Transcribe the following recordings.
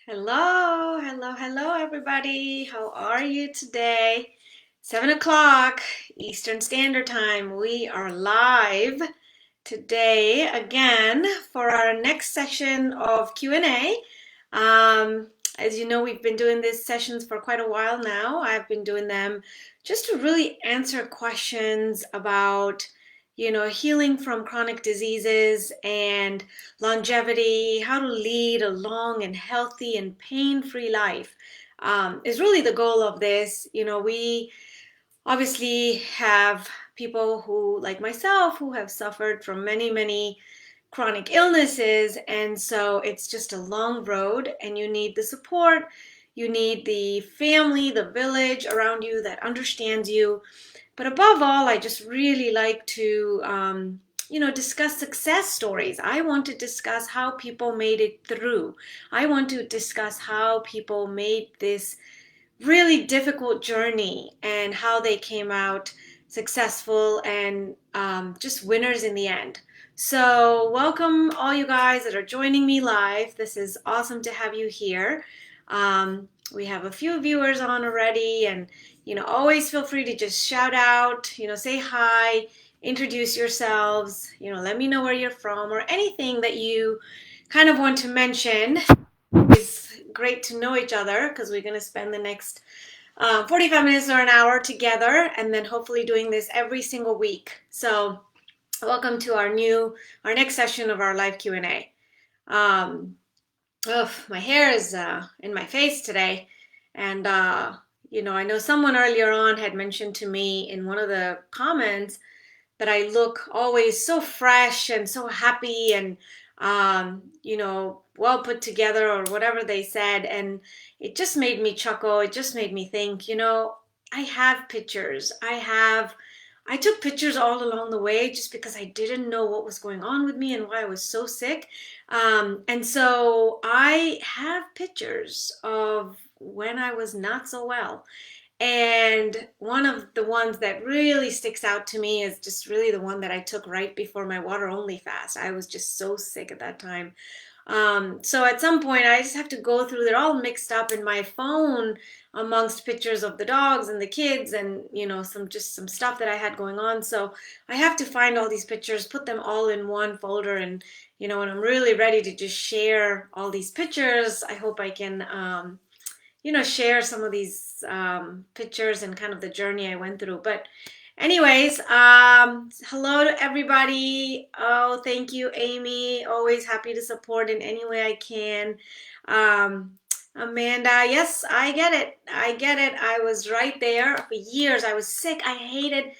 Hello, everybody. How are you today? 7 o'clock Eastern Standard Time. We are live today again for our next session of Q&A. As you know, we've been doing these sessions for quite a while now. I've been doing them just to really answer questions about, healing from chronic diseases and longevity, how to lead a long and healthy and pain-free life, is really the goal of this. We obviously have people who, like myself, who have suffered from many, many chronic illnesses. And so it's just a long road, and you need the support. You need the family, the village around you that understands you. But above all, I just really like to, discuss success stories. I want to discuss how people made it through. I want to discuss how people made this really difficult journey and how they came out successful and just winners in the end. So, welcome all you guys that are joining me live. This is awesome to have you here. We have a few viewers on already, and always feel free to just shout out, say hi, introduce yourselves, let me know where you're from or anything that you kind of want to mention. It's great to know each other because we're going to spend the next 45 minutes or an hour together, and then hopefully doing this every single week. So welcome to our next session of our live Q&A. My hair is in my face today, and I know someone earlier on had mentioned to me in one of the comments that I look always so fresh and so happy and well put together, or whatever they said. And it just made me chuckle. It just made me think, I have pictures. I took pictures all along the way just because I didn't know what was going on with me and why I was so sick. And so I have pictures of when I was not so well. And one of the ones that really sticks out to me is just really the one that I took right before my water only fast. I was just so sick at that time. So at some point, I just have to go through, they're all mixed up in my phone amongst pictures of the dogs and the kids and, some stuff that I had going on. So I have to find all these pictures, put them all in one folder. And, when I'm really ready to just share all these pictures, I hope I can, share some of these pictures and kind of the journey I went through. But anyways, hello to everybody. Oh, thank you, Amy. Always happy to support in any way I can. Amanda, yes, I get it. I get it. I was right there for years. I was sick. I hated,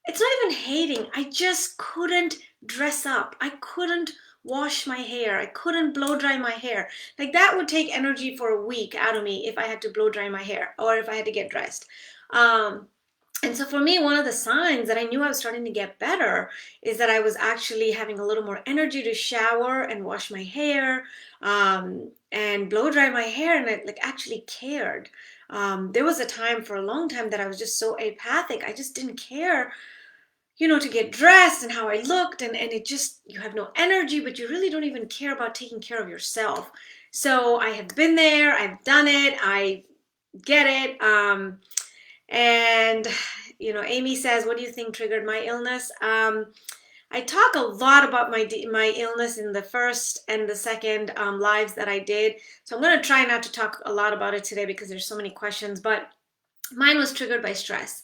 it's not even hating. I just couldn't dress up. I couldn't wash my hair. I couldn't blow dry my hair. Like that would take energy for a week out of me if I had to blow dry my hair or if I had to get dressed. Um, and so for me, one of the signs that I knew I was starting to get better is that I was actually having a little more energy to shower and wash my hair, and blow dry my hair, and I like actually cared. There was a time for a long time that I was just so apathic. I just didn't care, to get dressed and how I looked, and it just, you have no energy, but you really don't even care about taking care of yourself. So I have been there, I've done it, I get it. And Amy says, what do you think triggered my illness? I talk a lot about my illness in the first and the second lives that I did. So I'm going to try not to talk a lot about it today because there's so many questions, but mine was triggered by stress.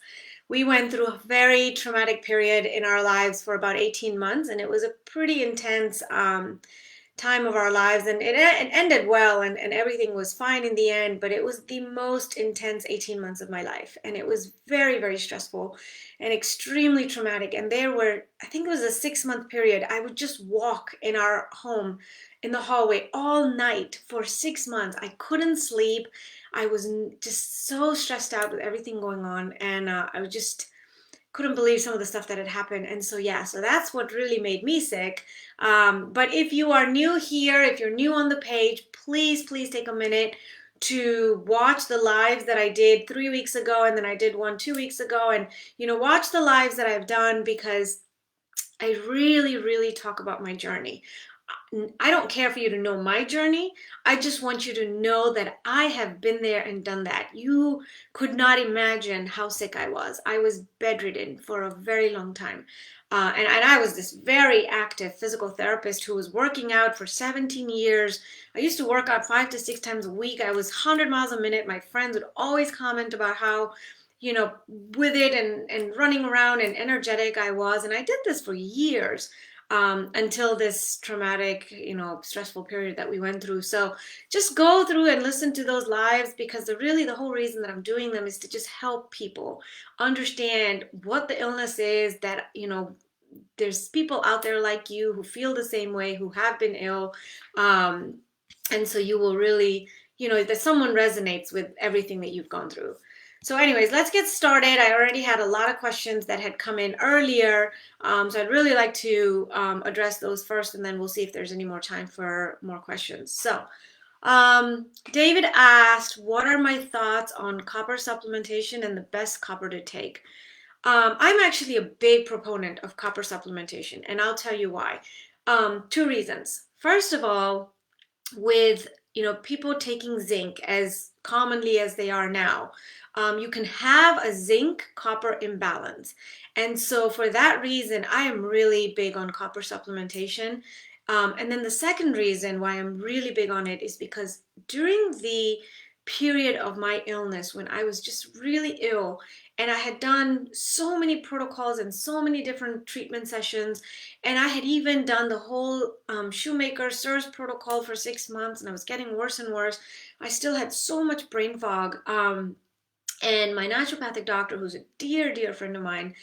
We went through a very traumatic period in our lives for about 18 months, and it was a pretty intense time of our lives, and it ended well, and everything was fine in the end, but it was the most intense 18 months of my life, and it was very, very stressful and extremely traumatic. And there were, I think it was a 6 month period, I would just walk in our home in the hallway all night for 6 months. I couldn't sleep. I was just so stressed out with everything going on, and I was just couldn't believe some of the stuff that had happened. And so, yeah, so that's what really made me sick. But if you are new here, if you're new on the page, please take a minute to watch the lives that I did 3 weeks ago, and then I did one 2 weeks ago, and watch the lives that I've done, because I really talk about my journey. I don't care for you to know my journey. I just want you to know that I have been there and done that. You could not imagine how sick I was. I was bedridden for a very long time. And I was this very active physical therapist who was working out for 17 years. I used to work out 5 to 6 times a week. I was 100 miles a minute. My friends would always comment about how, with it and running around and energetic I was. And I did this for years until this traumatic, stressful period that we went through. So just go through and listen to those lives, because the whole reason that I'm doing them is to just help people understand what the illness is, that, there's people out there like you who feel the same way, who have been ill. Um, and so you will really, that someone resonates with everything that you've gone through. So anyways, let's get started. I already had a lot of questions that had come in earlier, so I'd really like to address those first, and then we'll see if there's any more time for more questions. So David asked, what are my thoughts on copper supplementation and the best copper to take? I'm actually a big proponent of copper supplementation, and I'll tell you why. Two reasons. First of all, with people taking zinc as commonly as they are now, you can have a zinc copper imbalance, and so for that reason I am really big on copper supplementation. And then the second reason why I'm really big on it is because during the period of my illness, when I was just really ill and I had done so many protocols and so many different treatment sessions, and I had even done the whole Shoemaker SIRS protocol for 6 months, and I was getting worse and worse. I still had so much brain fog. And my naturopathic doctor, who's a dear, dear friend of mine,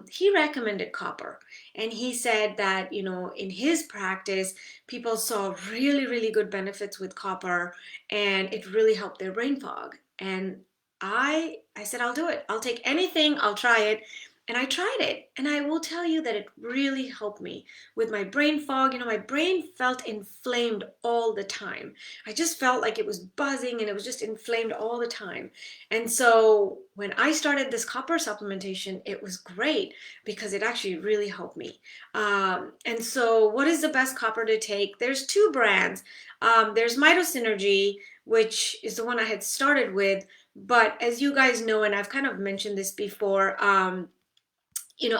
he recommended copper. And he said that, in his practice, people saw really, really good benefits with copper, and it really helped their brain fog. And I said, I'll do it. I'll take anything. I'll try it. And I tried it. And I will tell you that it really helped me with my brain fog. My brain felt inflamed all the time. I just felt like it was buzzing and it was just inflamed all the time. And so when I started this copper supplementation, it was great because it actually really helped me. And so what is the best copper to take? There's two brands. There's MitoSynergy, which is the one I had started with. But as you guys know, and I've kind of mentioned this before,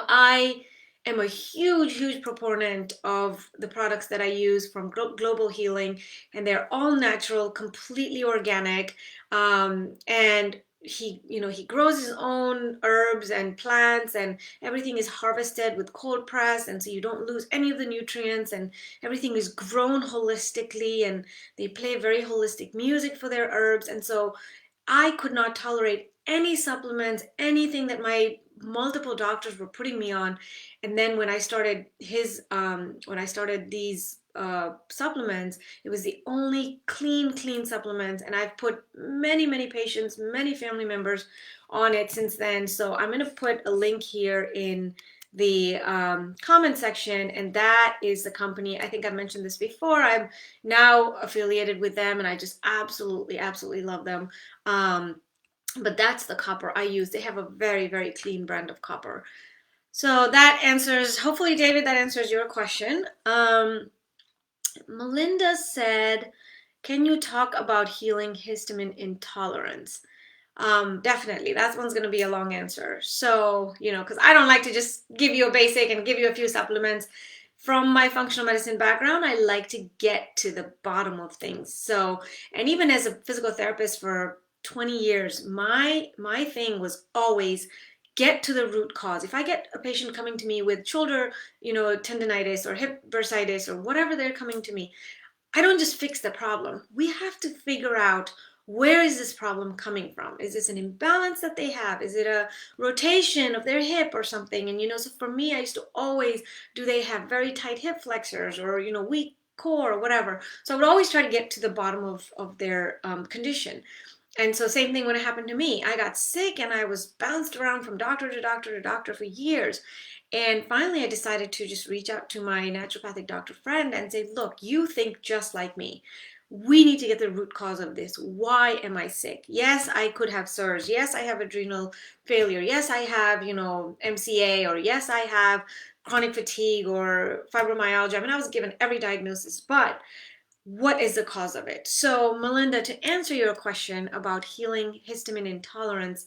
I am a huge, huge proponent of the products that I use from Global Healing, and they're all natural, completely organic. And he grows his own herbs and plants, and everything is harvested with cold press, and so you don't lose any of the nutrients, and everything is grown holistically, and they play very holistic music for their herbs. And so I could not tolerate any supplements, anything that my multiple doctors were putting me on. And then when I started these supplements, it was the only clean supplements. And I've put many, many patients, many family members on it since then. So I'm going to put a link here in the comment section, and that is the company. I think I mentioned this before. I'm now affiliated with them, and I just absolutely, absolutely love them. But that's the copper I use. They have a very, very clean brand of copper. So that answers, hopefully, David, that answers your question. Melinda said, can you talk about healing histamine intolerance? Definitely. That one's going to be a long answer. So, because I don't like to just give you a basic and give you a few supplements. From my functional medicine background, I like to get to the bottom of things. So, and even as a physical therapist for 20 years, my thing was always get to the root cause. If I get a patient coming to me with shoulder, tendonitis or hip bursitis or whatever they're coming to me, I don't just fix the problem. We have to figure out, where is this problem coming from? Is this an imbalance that they have? Is it a rotation of their hip or something? And so for me, I used to always, do they have very tight hip flexors or weak core or whatever? So I would always try to get to the bottom of their condition. And so same thing when it happened to me. I got sick and I was bounced around from doctor to doctor to doctor for years. And finally, I decided to just reach out to my naturopathic doctor friend and say, look, you think just like me. We need to get the root cause of this. Why am I sick? Yes, I could have SIRS. Yes, I have adrenal failure. Yes, I have, MCA, or yes, I have chronic fatigue or fibromyalgia. I mean, I was given every diagnosis, but what is the cause of it? So, Melinda, to answer your question about healing histamine intolerance,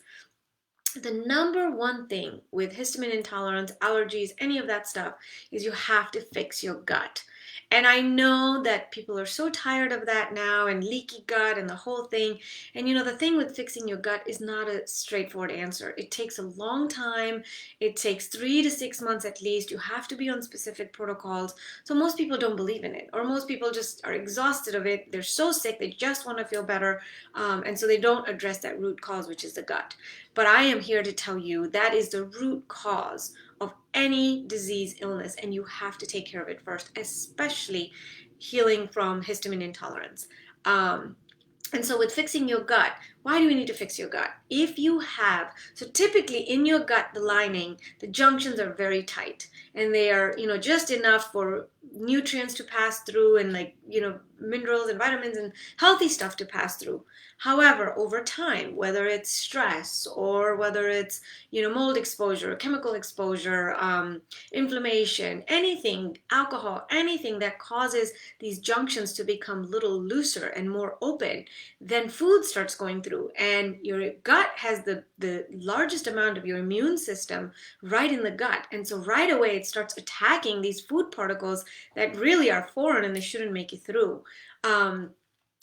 the number one thing with histamine intolerance, allergies, any of that stuff is you have to fix your gut. And I know that people are so tired of that now and leaky gut and the whole thing. And the thing with fixing your gut is not a straightforward answer. It takes a long time. It takes 3 to 6 months at least. You have to be on specific protocols. So most people don't believe in it, or most people just are exhausted of it. They're so sick, they just want to feel better. And so they don't address that root cause, which is the gut. But I am here to tell you that is the root cause of any disease, illness, and you have to take care of it first, especially healing from histamine intolerance. And so with fixing your gut, why do we need to fix your gut? If you have, so typically in your gut, the lining, the junctions are very tight and they are, just enough for nutrients to pass through and minerals and vitamins and healthy stuff to pass through. However, over time, whether it's stress or whether it's, mold exposure, chemical exposure, inflammation, anything, alcohol, anything that causes these junctions to become a little looser and more open, then food starts going through, and your gut has the largest amount of your immune system right in the gut. And so right away it starts attacking these food particles that really are foreign and they shouldn't make it through.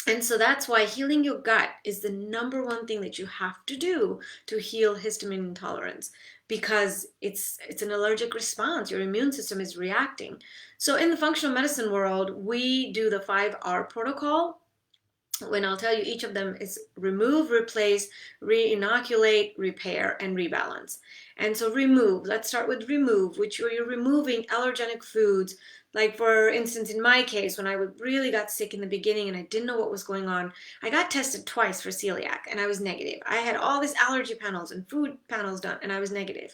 And so that's why healing your gut is the number one thing that you have to do to heal histamine intolerance, because it's an allergic response. Your immune system is reacting. So in the functional medicine world, we do the 5R protocol. When I'll tell you, each of them is remove, replace, re-inoculate, repair, and rebalance. And so remove, let's start with remove, which you're removing allergenic foods. Like for instance, in my case, when I really got sick in the beginning and I didn't know what was going on, I got tested twice for celiac and I was negative. I had all these allergy panels and food panels done and I was negative.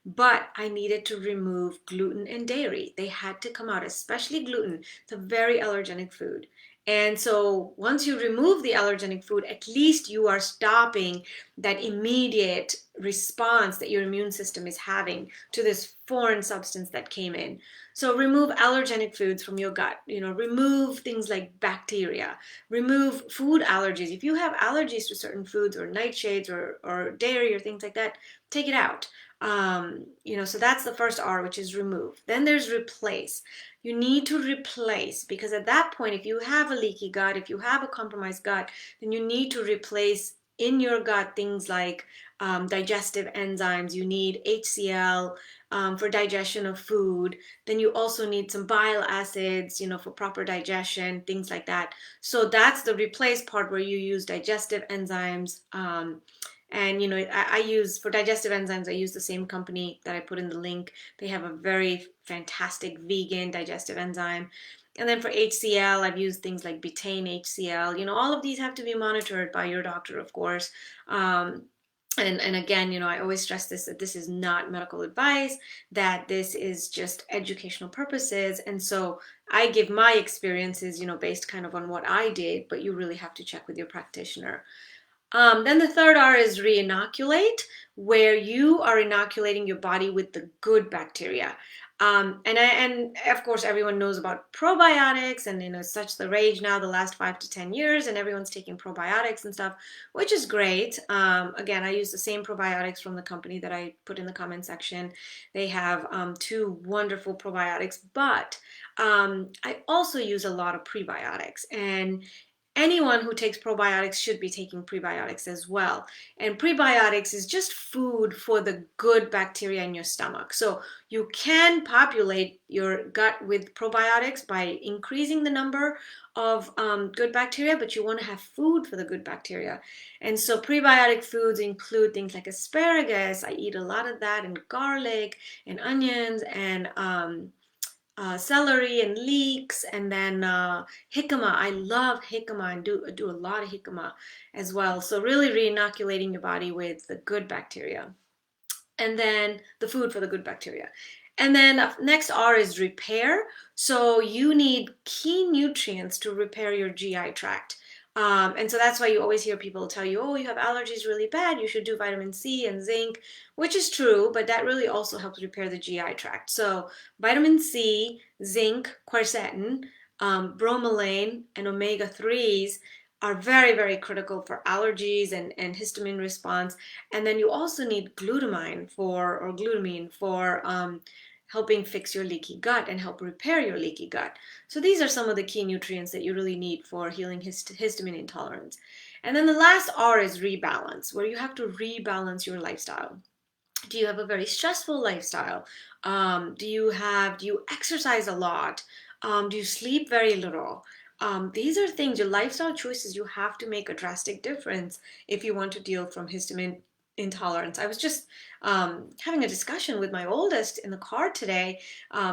But I needed to remove gluten and dairy. They had to come out, especially gluten. It's a very allergenic food. And so once you remove the allergenic food, at least you are stopping that immediate response that your immune system is having to this foreign substance that came in. So remove allergenic foods from your gut, remove things like bacteria, remove food allergies. If you have allergies to certain foods or nightshades or dairy or things like that, take it out. So that's the first R, which is remove. Then there's replace. You need to replace, because at that point, if you have a leaky gut, if you have a compromised gut, then you need to replace in your gut things like digestive enzymes. You need HCl for digestion of food. Then you also need some bile acids, for proper digestion, things like that. So that's the replace part, where you use digestive enzymes. And I use, for digestive enzymes, I use the same company that I put in the link. They have a very fantastic vegan digestive enzyme. And then for HCl, I've used things like betaine HCl. All of these have to be monitored by your doctor, of course. And again, I always stress this, that this is not medical advice, that this is just educational purposes. And so I give my experiences, based kind of on what I did, but you really have to check with your practitioner. Then the third R is re-inoculate, where you are inoculating your body with the good bacteria. And of course, everyone knows about probiotics, and such the rage now the last 5 to 10 years, and everyone's taking probiotics and stuff, which is great. Again, I use the same probiotics from the company that I put in the comment section. They have 2 wonderful probiotics, but I also use a lot of prebiotics, and anyone who takes probiotics should be taking prebiotics as well. And prebiotics is just food for the good bacteria in your stomach. So you can populate your gut with probiotics by increasing the number of good bacteria, but you want to have food for the good bacteria. And so prebiotic foods include things like asparagus. I eat a lot of that, and garlic and onions and celery and leeks, and then jicama. I love jicama and do a lot of jicama as well. So really re-inoculating your body with the good bacteria, and then the food for the good bacteria. And then next R is repair. So you need key nutrients to repair your GI tract. And so that's why you always hear people tell you, oh, you have allergies really bad, you should do vitamin C and zinc, which is true, but that really also helps repair the GI tract. So vitamin C, zinc, quercetin, bromelain, and omega 3s are very, very critical for allergies and histamine response. And then you also need glutamine or glutamine for helping fix your leaky gut and help repair your leaky gut. So these are some of the key nutrients that you really need for healing histamine intolerance. And then the last R is rebalance, where you have to rebalance your lifestyle. Do you have a very stressful lifestyle? Do you exercise a lot? Do you sleep very little? These are things, your lifestyle choices, you have to make a drastic difference if you want to deal from histamine intolerance. I was just having a discussion with my oldest in the car today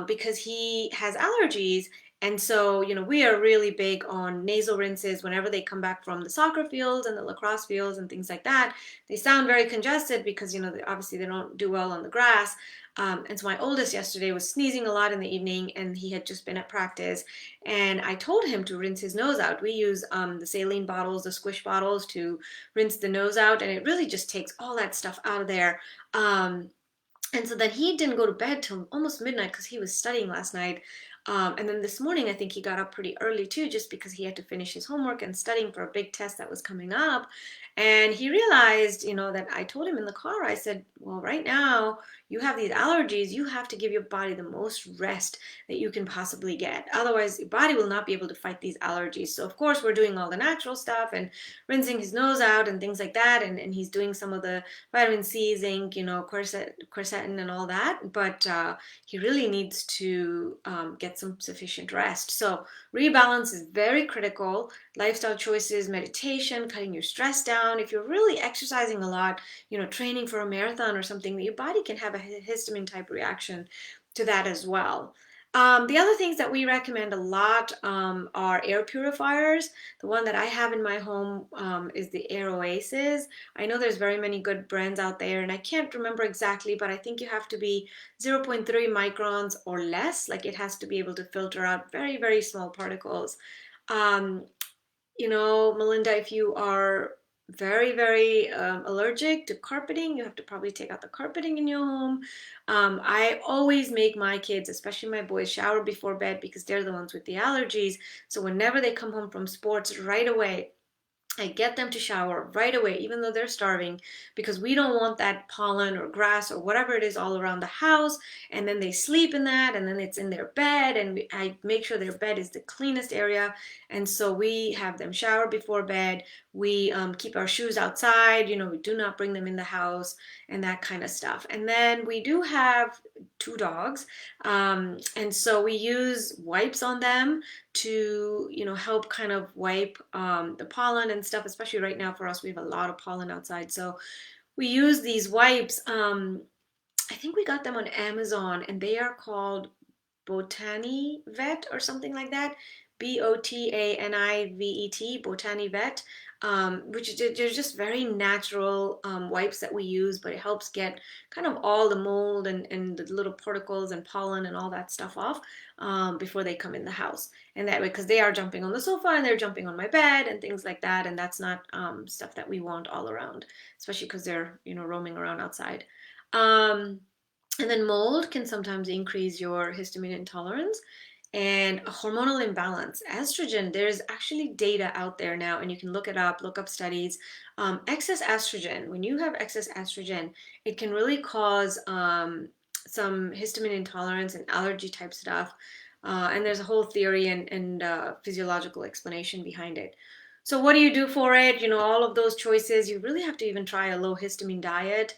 because he has allergies. And so, we are really big on nasal rinses whenever they come back from the soccer fields and the lacrosse fields and things like that. They sound very congested because, obviously they don't do well on the grass. And so my oldest yesterday was sneezing a lot in the evening, and he had just been at practice. And I told him to rinse his nose out. We use the saline bottles, the squish bottles, to rinse the nose out, and it really just takes all that stuff out of there. And so then he didn't go to bed till almost midnight because he was studying last night. And then this morning, I think he got up pretty early too, just because he had to finish his homework and studying for a big test that was coming up. And he realized, that I told him in the car, I said, well, right now you have these allergies. You have to give your body the most rest that you can possibly get. Otherwise, your body will not be able to fight these allergies. So, of course, we're doing all the natural stuff and rinsing his nose out and things like that. And he's doing some of the vitamin C, zinc, quercetin and all that. But he really needs to get some sufficient rest. So rebalance is very critical. Lifestyle choices, meditation, cutting your stress down. If you're really exercising a lot, training for a marathon or something, your body can have a histamine type reaction to that as well. The other things that we recommend a lot are air purifiers. The one that I have in my home is the Air Oasis. I know there's very many good brands out there, and I can't remember exactly, but I think you have to be 0.3 microns or less. Like, it has to be able to filter out very, very small particles. Um, Melinda, if you are very, very allergic to carpeting, you have to probably take out the carpeting in your home. I always make my kids, especially my boys, shower before bed because they're the ones with the allergies. So whenever they come home from sports, right away, I get them to shower right away, even though they're starving, because we don't want that pollen or grass or whatever it is all around the house. And then they sleep in that, and then it's in their bed, and I make sure their bed is the cleanest area. And so we have them shower before bed. We keep our shoes outside, we do not bring them in the house and that kind of stuff. And then we do have 2 dogs. And so we use wipes on them to help kind of wipe the pollen and stuff, especially right now for us. We have a lot of pollen outside, so we use these wipes. I think we got them on Amazon, and they are called Botani Vet or something like that. Botanivet, Botani Vet, which they're just very natural wipes that we use, but it helps get kind of all the mold and the little particles and pollen and all that stuff off before they come in the house. And that way, because they are jumping on the sofa and they're jumping on my bed and things like that, and that's not stuff that we want all around, especially because they're roaming around outside. And then mold can sometimes increase your histamine intolerance. And a hormonal imbalance. Estrogen, there's actually data out there now, and you can look it up, look up studies. Excess estrogen, when you have excess estrogen, it can really cause some histamine intolerance and allergy type stuff. And there's a whole theory and physiological explanation behind it. So what do you do for it? All of those choices, you really have to even try a low histamine diet.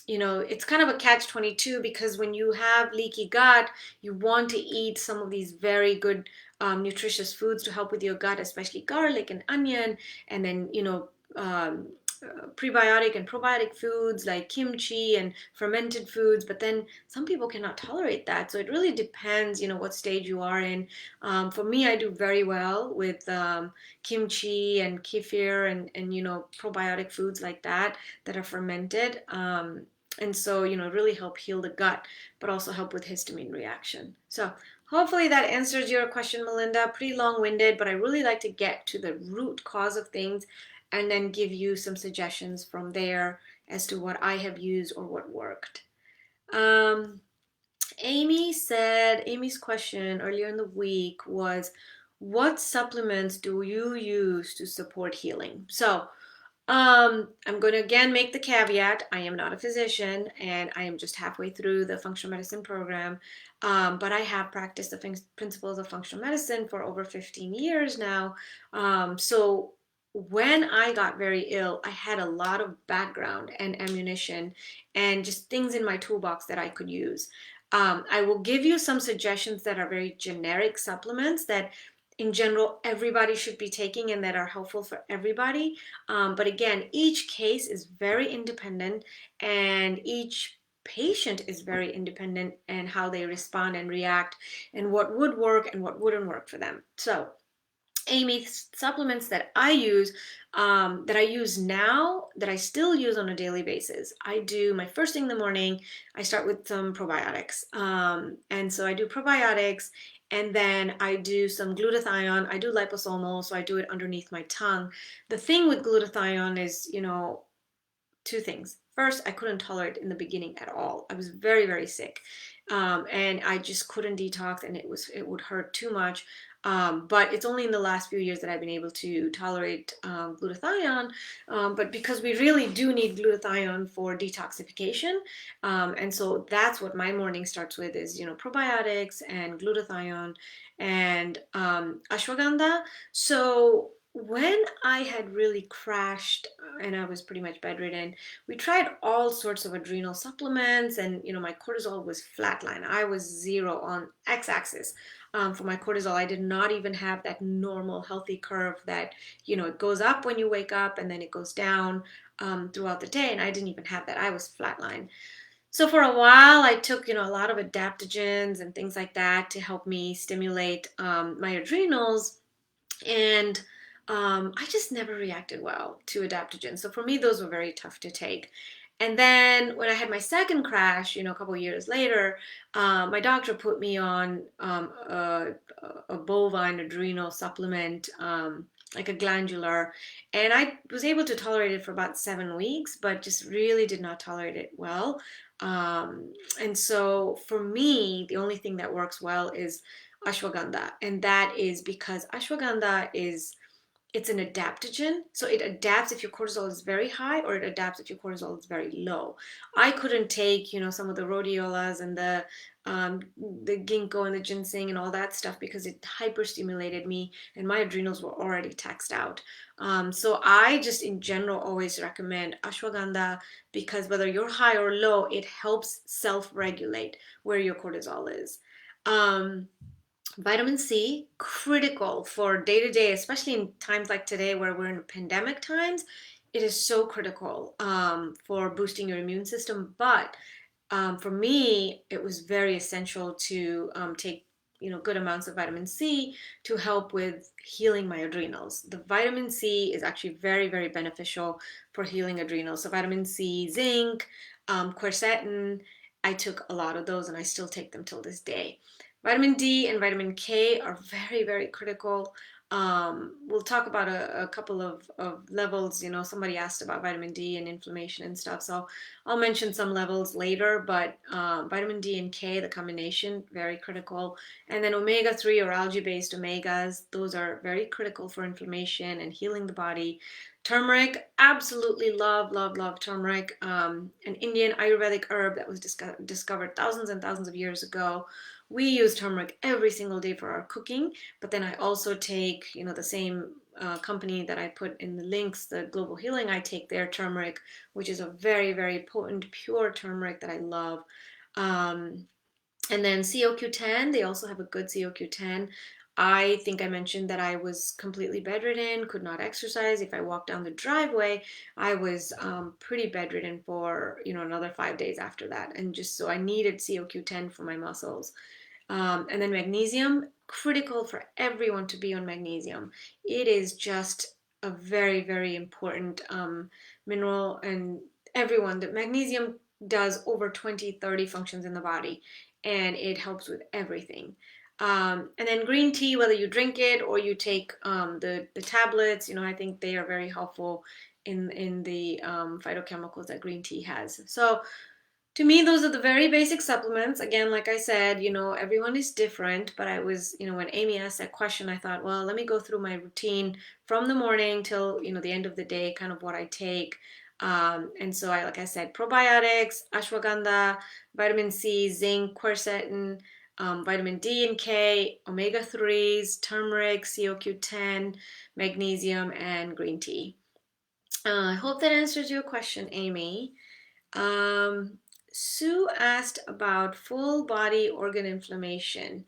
It's kind of a catch-22 because when you have leaky gut, you want to eat some of these very good nutritious foods to help with your gut, especially garlic and onion, and then, prebiotic and probiotic foods like kimchi and fermented foods. But then some people cannot tolerate that. So it really depends, what stage you are in. For me, I do very well with kimchi and kefir and probiotic foods like that are fermented. And so, really help heal the gut, but also help with histamine reaction. So hopefully that answers your question, Melinda. Pretty long-winded, but I really like to get to the root cause of things and then give you some suggestions from there as to what I have used or what worked. Um, Amy's question earlier in the week was, what supplements do you use to support healing? So, I'm going to again make the caveat. I am not a physician and I am just halfway through the functional medicine program. But I have practiced the principles of functional medicine for over 15 years now. So when I got very ill, I had a lot of background and ammunition and just things in my toolbox that I could use. I will give you some suggestions that are very generic supplements that in general everybody should be taking and that are helpful for everybody. But again, each case is very independent and each patient is very independent and how they respond and react and what would work and what wouldn't work for them. So Amy, supplements that I use now, that I still use on a daily basis. I do my first thing in the morning, I start with some probiotics. And so I do probiotics and then I do some glutathione. I do liposomal, so I do it underneath my tongue. The thing with glutathione is, two things. First, I couldn't tolerate it in the beginning at all. I was very, very sick. And I just couldn't detox and it would hurt too much. But it's only in the last few years that I've been able to tolerate glutathione. But because we really do need glutathione for detoxification, and so that's what my morning starts with is probiotics and glutathione and ashwagandha. So when I had really crashed and I was pretty much bedridden, we tried all sorts of adrenal supplements, and my cortisol was flatline. I was zero on x-axis for my cortisol. I did not even have that normal healthy curve that it goes up when you wake up and then it goes down throughout the day, and I didn't even have that. I was flatline. So for a while, I took a lot of adaptogens and things like that to help me stimulate my adrenals, and I just never reacted well to adaptogens. So for me, those were very tough to take. And then when I had my second crash, a couple of years later, my doctor put me on a bovine adrenal supplement, like a glandular, and I was able to tolerate it for about 7 weeks, but just really did not tolerate it well. And so for me, the only thing that works well is ashwagandha, and that is because ashwagandha it's an adaptogen, so it adapts if your cortisol is very high or it adapts if your cortisol is very low. I couldn't take some of the rhodiolas and the ginkgo and the ginseng and all that stuff because it hyperstimulated me and my adrenals were already taxed out. So I just in general always recommend ashwagandha because whether you're high or low, it helps self-regulate where your cortisol is. Vitamin C, critical for day to day, especially in times like today where we're in pandemic times. It is so critical for boosting your immune system. But for me, it was very essential to take good amounts of vitamin C to help with healing my adrenals. The vitamin C is actually very, very beneficial for healing adrenals. So vitamin C, zinc, quercetin, I took a lot of those and I still take them till this day. Vitamin D and vitamin K are very, very critical. We'll talk about a couple of levels. Somebody asked about vitamin D and inflammation and stuff, so I'll mention some levels later, but vitamin D and K, the combination, very critical. And then omega-3 or algae-based omegas, those are very critical for inflammation and healing the body. Turmeric, absolutely love, love, love turmeric. An Indian Ayurvedic herb that was discovered thousands and thousands of years ago. We use turmeric every single day for our cooking, but then I also take, the same company that I put in the links, the Global Healing, I take their turmeric, which is a very, very potent, pure turmeric that I love. And then COQ10, they also have a good COQ10. I think I mentioned that I was completely bedridden, could not exercise. If I walked down the driveway, I was pretty bedridden for, another 5 days after that. And just so I needed COQ10 for my muscles. And then magnesium, critical for everyone to be on magnesium. It is just a very, very important mineral, and everyone, that magnesium does over 20, 30 functions in the body, and it helps with everything. And then green tea, whether you drink it or you take the tablets, I think they are very helpful in the phytochemicals that green tea has. So to me, those are the very basic supplements. Again, like I said, everyone is different, but I was, when Amy asked that question, I thought, well, let me go through my routine from the morning till, the end of the day, kind of what I take. And so like I said, probiotics, ashwagandha, vitamin C, zinc, quercetin, vitamin D and K, omega-3s, turmeric, CoQ10, magnesium, and green tea. I hope that answers your question, Amy. Um, Sue asked about full body organ inflammation.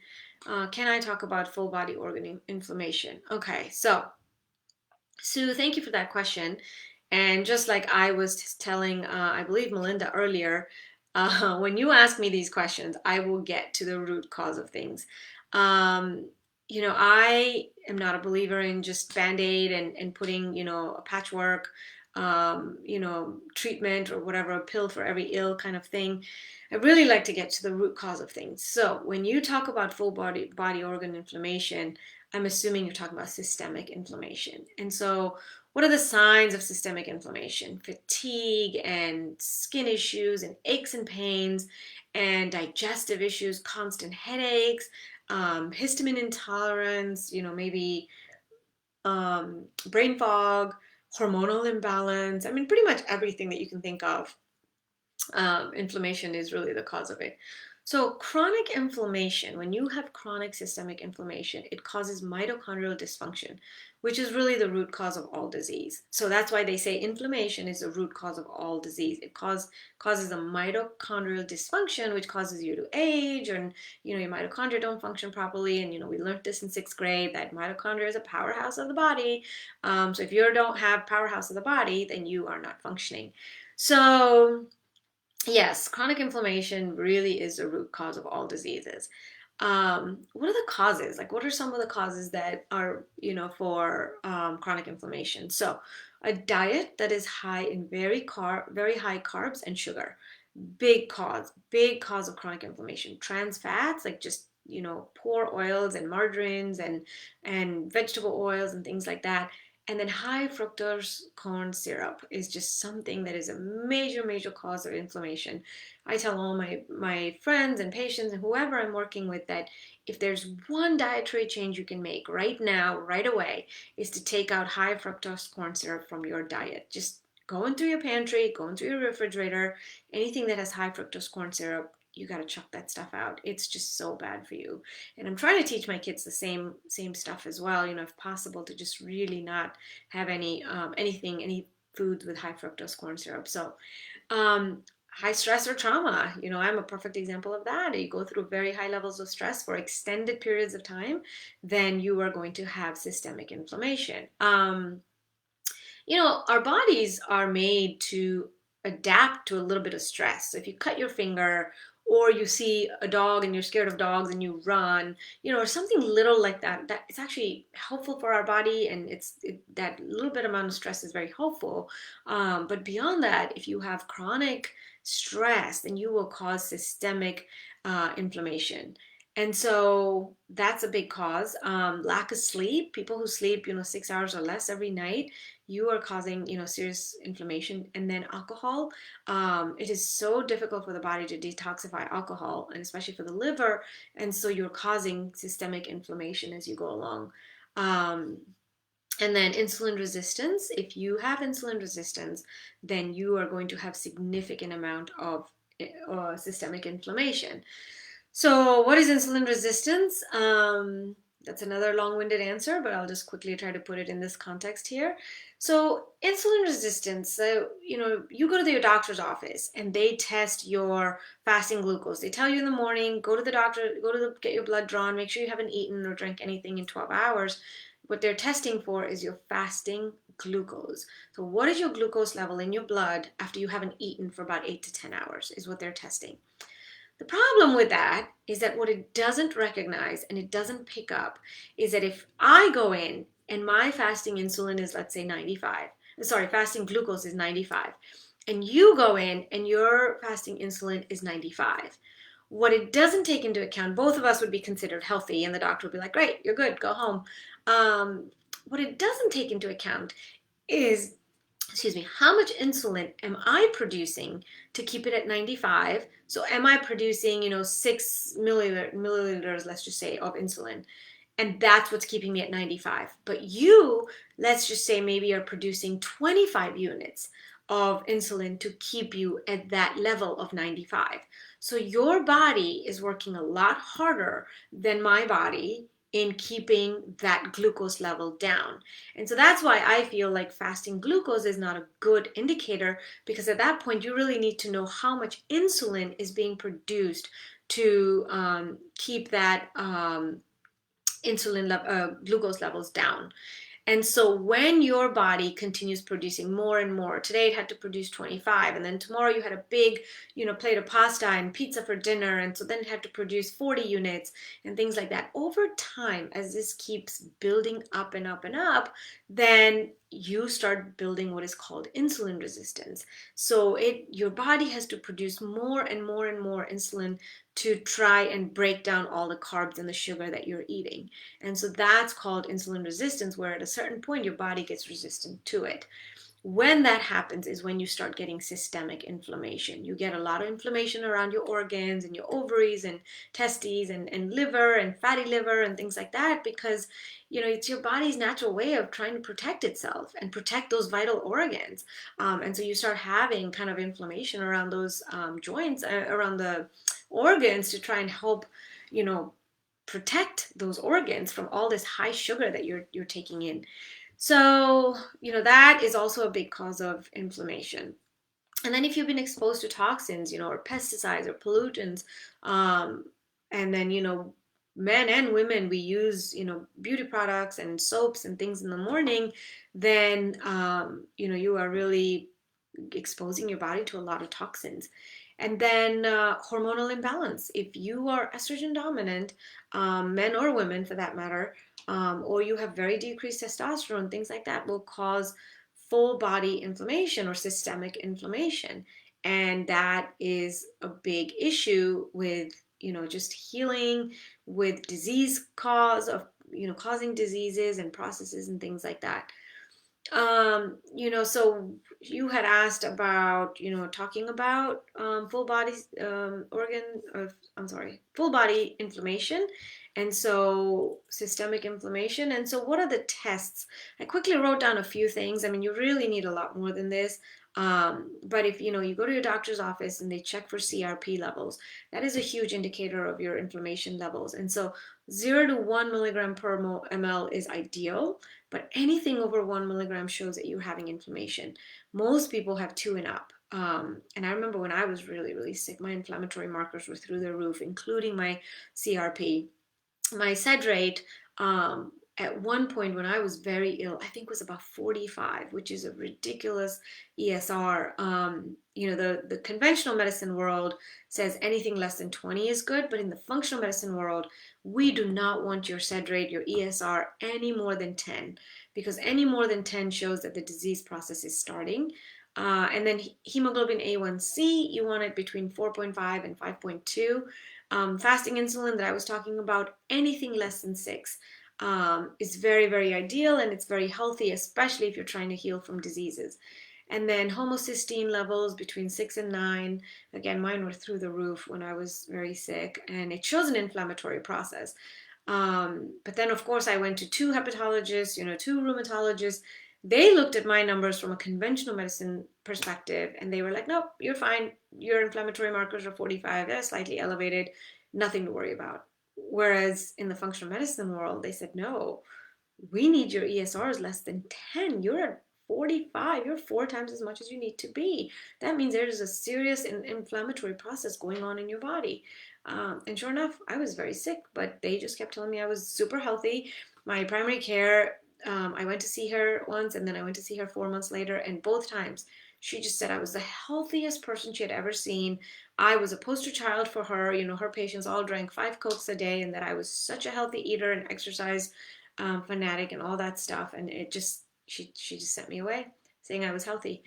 Can I talk about full body organ inflammation? Okay, so Sue, thank you for that question. And just like I was telling, I believe Melinda earlier, when you ask me these questions, I will get to the root cause of things. Um, I am not a believer in just band-aid and putting, a patchwork, treatment or whatever, a pill for every ill kind of thing. I really like to get to the root cause of things. So when you talk about full body organ inflammation, I'm assuming you're talking about systemic inflammation. And so what are the signs of systemic inflammation? Fatigue and skin issues and aches and pains and digestive issues, constant headaches, histamine intolerance, maybe brain fog, hormonal imbalance. I mean, pretty much everything that you can think of. Inflammation is really the cause of it. So chronic inflammation, when you have chronic systemic inflammation, it causes mitochondrial dysfunction, which is really the root cause of all disease. So that's why they say inflammation is the root cause of all disease. It causes a mitochondrial dysfunction, which causes you to age, and your mitochondria don't function properly. And we learned this in 6th grade that mitochondria is a powerhouse of the body. So if you don't have powerhouse of the body, then you are not functioning. So yes, chronic inflammation really is the root cause of all diseases. What are the causes? Like, what are some of the causes that are, for chronic inflammation? So, a diet that is high in very high carbs and sugar, big cause of chronic inflammation. Trans fats, like just poor oils and margarines and vegetable oils and things like that. And then high fructose corn syrup is just something that is a major cause of inflammation. I tell all my friends and patients and whoever I'm working with that if there's one dietary change you can make right now, right away, is to take out high fructose corn syrup from your diet. Just going through your pantry, going through your refrigerator, anything that has high fructose corn syrup, you got to chuck that stuff out. It's just so bad for you. And I'm trying to teach my kids the same stuff as well, if possible, to just really not have any foods with high fructose corn syrup. So high stress or trauma, I'm a perfect example of that. You go through very high levels of stress for extended periods of time, then you are going to have systemic inflammation. Our bodies are made to adapt to a little bit of stress. So if you cut your finger or you see a dog and you're scared of dogs and you run, or something little like that, that it's actually helpful for our body, and that little bit amount of stress is very helpful. But beyond that, if you have chronic stress, then you will cause systemic inflammation. And so that's a big cause. Lack of sleep, people who sleep, 6 hours or less every night, you are causing, serious inflammation. And then alcohol, it is so difficult for the body to detoxify alcohol, and especially for the liver. And so you're causing systemic inflammation as you go along. And then insulin resistance. If you have insulin resistance, then you are going to have significant amount of systemic inflammation. So what is insulin resistance? That's another long-winded answer, but I'll just quickly try to put it in this context here. So insulin resistance, so, you go to your doctor's office and they test your fasting glucose. They tell you in the morning, go to the doctor, get your blood drawn, make sure you haven't eaten or drank anything in 12 hours. What they're testing for is your fasting glucose. So what is your glucose level in your blood after you haven't eaten for about 8 to 10 hours is what they're testing. The problem with that is that what it doesn't recognize and it doesn't pick up is that if I go in and my fasting insulin is, let's say, fasting glucose is 95, and you go in and your fasting insulin is 95, What it doesn't take into account, both of us would be considered healthy, and the doctor would be like, great, you're good, go home. What it doesn't take into account is, excuse me, how much insulin am I producing to keep it at 95? So am I producing, 6 milliliters, let's just say, of insulin? And that's what's keeping me at 95. But you, let's just say maybe you're producing 25 units of insulin to keep you at that level of 95. So your body is working a lot harder than my body in keeping that glucose level down. And so that's why I feel like fasting glucose is not a good indicator, because at that point you really need to know how much insulin is being produced to keep that glucose levels down. And so when your body continues producing more and more, today it had to produce 25, and then tomorrow you had a big, plate of pasta and pizza for dinner, and so then it had to produce 40 units and things like that. Over time, as this keeps building up and up and up, then you start building what is called insulin resistance. So your body has to produce more and more and more insulin to try and break down all the carbs and the sugar that you're eating. And so that's called insulin resistance, where at a certain point your body gets resistant to it. When that happens is when you start getting systemic inflammation. You get a lot of inflammation around your organs and your ovaries and testes and liver and fatty liver and things like that, because it's your body's natural way of trying to protect itself and protect those vital organs. And so you start having kind of inflammation around those joints, around the organs, to try and help, protect those organs from all this high sugar that you're taking in. So, that is also a big cause of inflammation. And then if you've been exposed to toxins, or pesticides or pollutants, and then, men and women, we use, beauty products and soaps and things in the morning, then, you are really exposing your body to a lot of toxins. And then hormonal imbalance. If you are estrogen dominant, men or women for that matter, or you have very decreased testosterone, things like that will cause full body inflammation or systemic inflammation. And that is a big issue with, just healing, with disease causing diseases and processes and things like that. So you had asked about, talking about full body full body inflammation, and so systemic inflammation. And so what are the tests? I quickly wrote down a few things. I mean, you really need a lot more than this. But if, you go to your doctor's office and they check for CRP levels, that is a huge indicator of your inflammation levels. And so 0 to 1 milligram per ml is ideal, but anything over 1 milligram shows that you're having inflammation. Most people have 2 and up. And I remember when I was really, really sick, my inflammatory markers were through the roof, including my CRP. My SED rate at one point when I was very ill, I think was about 45, which is a ridiculous ESR. The conventional medicine world says anything less than 20 is good, but in the functional medicine world, we do not want your SED rate, your ESR, any more than 10, because any more than 10 shows that the disease process is starting. And then hemoglobin A1C, you want it between 4.5 and 5.2. Fasting insulin that I was talking about, anything less than 6 is very, very ideal, and it's very healthy, especially if you're trying to heal from diseases. And then homocysteine levels between 6 and 9. Again, mine were through the roof when I was very sick, and it shows an inflammatory process. But then, of course, I went to 2 hepatologists, 2 rheumatologists. They looked at my numbers from a conventional medicine perspective, and they were like, nope, you're fine. Your inflammatory markers are 45. They're slightly elevated. Nothing to worry about. Whereas in the functional medicine world, they said, no, we need your ESRs less than 10. You're at 45. You're 4 times as much as you need to be. That means there is a serious inflammatory process going on in your body. And sure enough, I was very sick, but they just kept telling me I was super healthy. My primary care, I went to see her once, and then I went to see her 4 months later, and both times she just said I was the healthiest person she had ever seen. I was a poster child for her. Her patients all drank 5 Cokes a day, and that I was such a healthy eater and exercise fanatic and all that stuff. And she just sent me away saying I was healthy.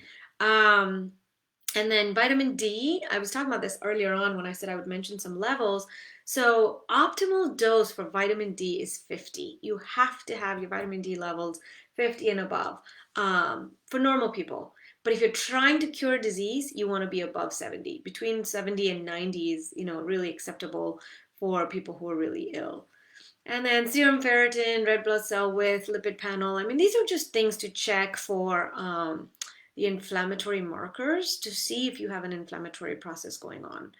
And then vitamin D, I was talking about this earlier on when I said I would mention some levels. So, optimal dose for vitamin D is 50. You have to have your vitamin D levels 50 and above for normal people. But if you're trying to cure disease, you want to be above 70. Between 70 and 90 is, really acceptable for people who are really ill. And then serum ferritin, red blood cell width, lipid panel. I mean, these are just things to check for the inflammatory markers to see if you have an inflammatory process going on.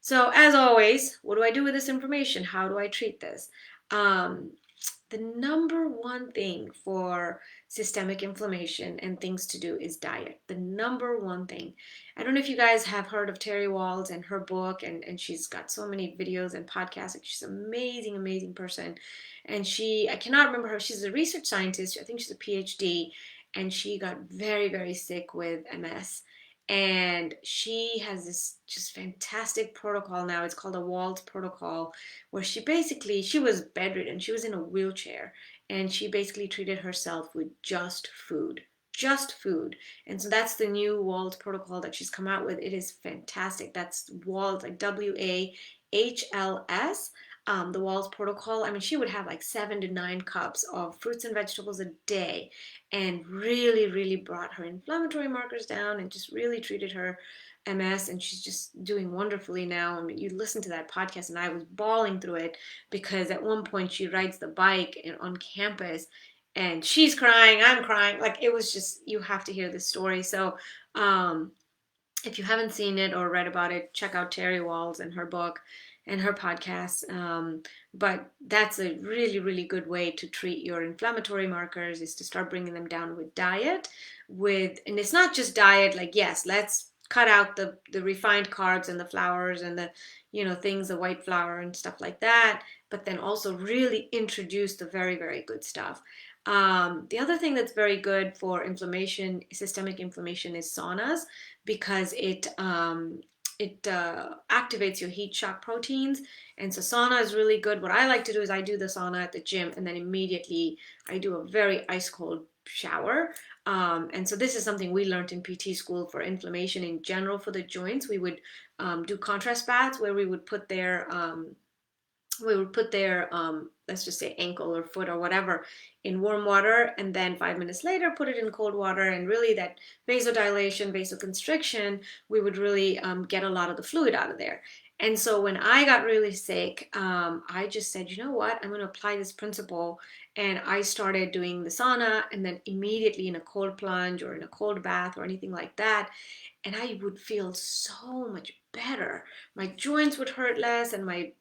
So, as always, what do I do with this information? How do I treat this? Um, the number one thing for systemic inflammation and things to do is diet. The number one thing. I don't know if you guys have heard of Terry Wahls and her book, and she's got so many videos and podcasts. She's an amazing, amazing person. And I cannot remember her, she's a research scientist. I think she's a PhD, and she got very, very sick with MS. And she has this just fantastic protocol now. It's called a Wahls protocol, where she was bedridden. She was in a wheelchair, and she basically treated herself with just food. Just food. And so that's the new Wahls protocol that she's come out with. It is fantastic. That's Wahls, like WAHLS. The Wahls protocol. I mean, she would have like 7 to 9 cups of fruits and vegetables a day, and really, really brought her inflammatory markers down and just really treated her MS. And she's just doing wonderfully now. I mean, you listen to that podcast, and I was bawling through it because at one point she rides the bike on campus, and she's crying, I'm crying. Like, it was just, you have to hear this story. So, if you haven't seen it or read about it, check out Terry Wahls and her book and her podcast. But that's a really, really good way to treat your inflammatory markers, is to start bringing them down with diet. And it's not just diet, like, yes, let's cut out the refined carbs and the flours and the, things, the white flour and stuff like that. But then also really introduce the very, very good stuff. The other thing that's very good for inflammation, systemic inflammation, is saunas, because it activates your heat shock proteins. And so sauna is really good. What I like to do is I do the sauna at the gym, and then immediately I do a very ice cold shower. And so this is something we learned in PT school for inflammation in general for the joints. We would do contrast baths where we would put their let's just say ankle or foot or whatever in warm water, and then 5 minutes later put it in cold water, and really that vasodilation, vasoconstriction, we would really get a lot of the fluid out of there. And so when I got really sick, I just said, you know what, I'm going to apply this principle. And I started doing the sauna, and then immediately in a cold plunge or in a cold bath or anything like that, and I would feel so much better. My joints would hurt less, and my,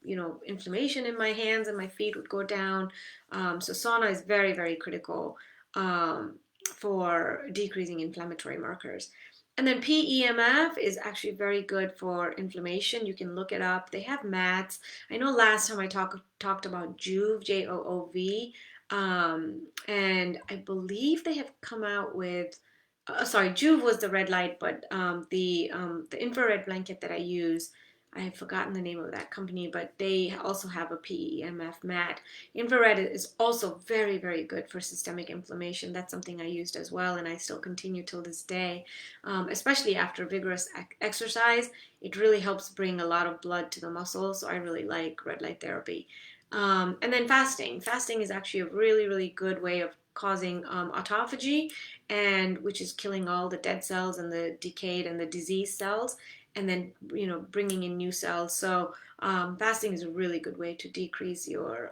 inflammation in my hands and my feet would go down. So sauna is very, very critical for decreasing inflammatory markers. And then PEMF is actually very good for inflammation. You can look it up. They have mats. I know last time I talked about Joovv, Joov, and I believe they have come out with sorry, Joovv was the red light, but the infrared blanket that I use, I have forgotten the name of that company, but they also have a PEMF mat. Infrared is also very, very good for systemic inflammation. That's something I used as well, and I still continue till this day, especially after vigorous exercise. It really helps bring a lot of blood to the muscles, so I really like red light therapy. And then fasting. Fasting is actually a really, really good way of causing autophagy, and which is killing all the dead cells and the decayed and the diseased cells, and then bringing in new cells. So fasting is a really good way to decrease your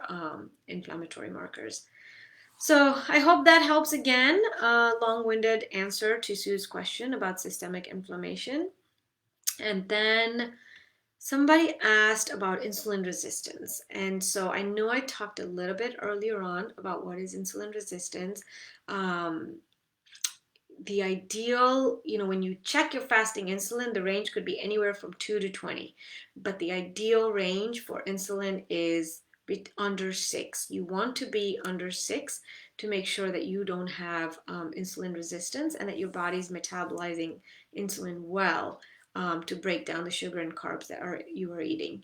inflammatory markers. So I hope that helps. Again, long-winded answer to Sue's question about systemic inflammation. And then somebody asked about insulin resistance. And so I know I talked a little bit earlier on about what is insulin resistance. The ideal, when you check your fasting insulin, the range could be anywhere from 2 to 20. But the ideal range for insulin is under 6. You want to be under 6 to make sure that you don't have insulin resistance, and that your body's metabolizing insulin well to break down the sugar and carbs that you are eating.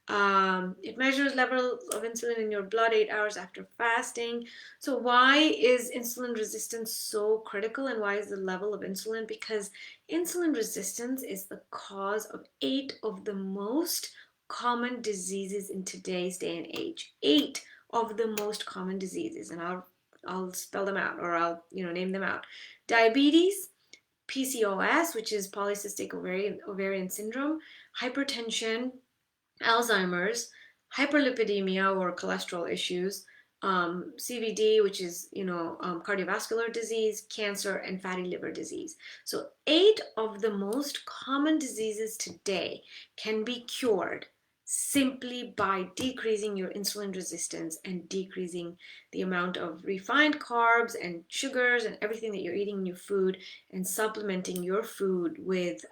It measures level of insulin in your blood 8 hours after fasting. So why is insulin resistance so critical, and why is the level of insulin? Because insulin resistance is the cause of 8 of the most common diseases in today's day and age. 8 of the most common diseases, and I'll spell them out, or I'll name them out. Diabetes, PCOS, which is polycystic ovarian syndrome, hypertension, Alzheimer's, hyperlipidemia or cholesterol issues, CVD, which is cardiovascular disease, cancer, and fatty liver disease. So 8 of the most common diseases today can be cured simply by decreasing your insulin resistance and decreasing the amount of refined carbs and sugars and everything that you're eating in your food, and supplementing your food with